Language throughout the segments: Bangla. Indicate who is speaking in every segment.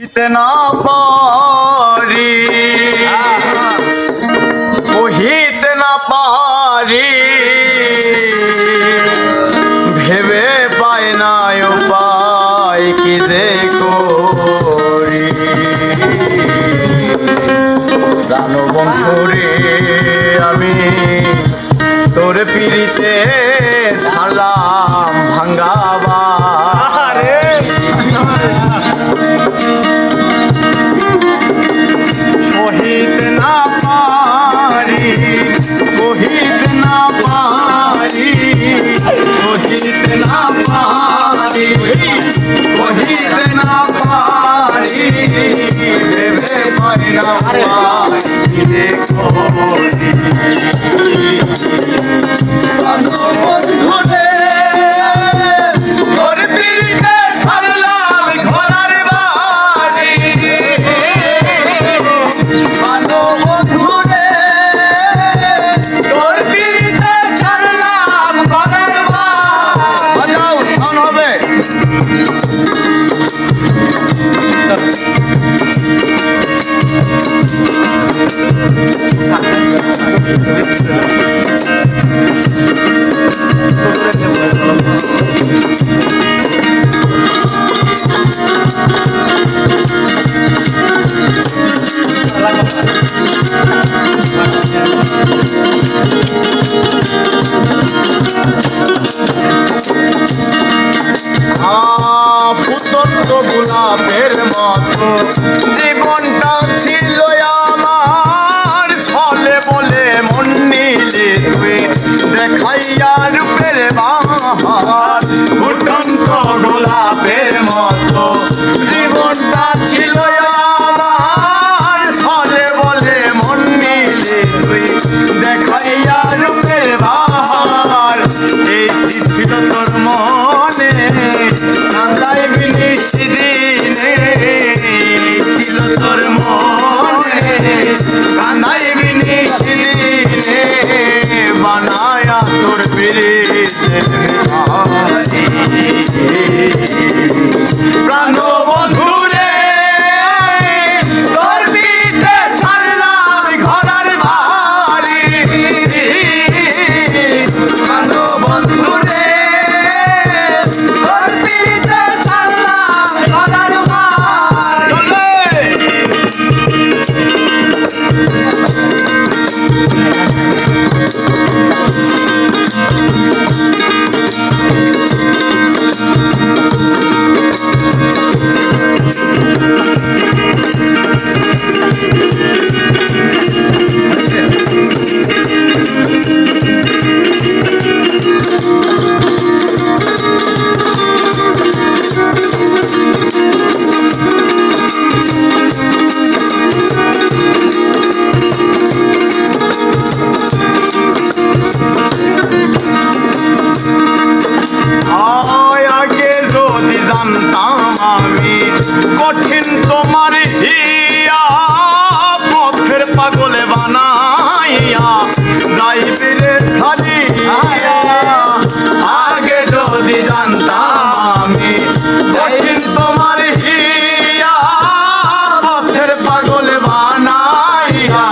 Speaker 1: ইতনা পারি কহিতে না পারি ভেবে পাই না উপায় কি যে করি জানো বন্ধুরে আমি তোর পিড়িতে সালাম ভাঙ্গাবা শহীদ না পারি শহীদ না পারি শহীদ না পারি শহীদ না পারি ভেবে পাই না বন্ধুরে তোর পিড়িতে সারলাম ঘোড়ার বাড়ি বন্ধুরে তোর পিড়িতে সারলাম ঘোড়ার বাড়ি বাজাও সাউন্ড হবে ফুটন্ত গোলাপের মতো জীবনটা ছিল আমার ছলে বলে মন নিলে তুই দেখাইয়া রূপের বাহার ফুটন্ত গোলাপের মতো জীবনটা ছিল আমার ছলে বলে মন নিলে তুই দেখাইয়া রূপের বাহার এই ছিল তোর মনে কান্দাই বিনিস দিনে ছিল তোর মনে কান্দাই বিনিস দিনে বানায়া তোর পিরিতের প্রাণ বন্ধুরে তোর পিরিতে সারলাম ঘোড়ার বাড়ি প্রাণ বন্ধুরে তোর পিরিতে সারলাম ঘোড়ার বাড়ি আগে যদি জানতাম আমি কঠিন তোমার হিয়া পথের পাগলে বানাইয়া যাইবে রে ছাড়িয়া আগে যদি জানতাম আমি কঠিন তোমার হিয়া পথের পাগলে বানাইয়া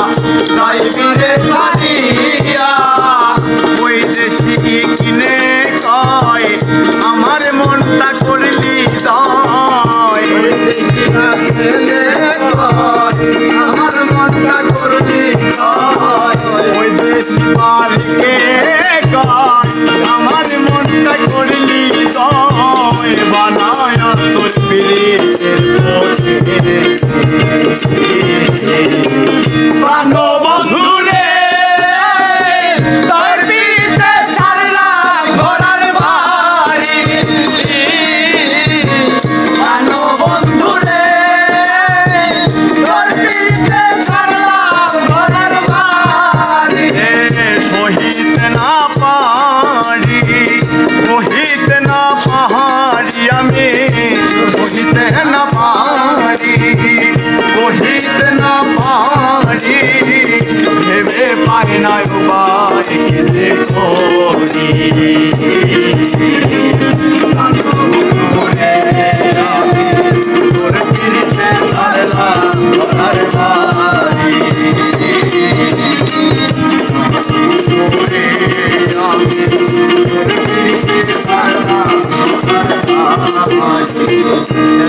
Speaker 1: যাইবে রে ছাড়িয়া ওই দেশি কিনে কয় আমার মনটা করলি জয় আমার মনটা করলি ওই দেশি মারকে কয় আমার মনটা করলি জয় বানায়া তোর পিরিতের প্রাণ বন্ধুরে তোর পিরিতে সারলাম ঘোড়ার বাড়ি প্রাণ বন্ধুরে তোর পিরিতে সারলাম ঘোড়ার বাড়ি শহীদ না পারি শহীদ না পাহাড়ি আমি শহীদ না পারি শহীদ না পারি ভেবে পাই না উপায় কি যে করি ওরে আমি তোর পিড়িতে ছাড়লাম ঘর বাড়ি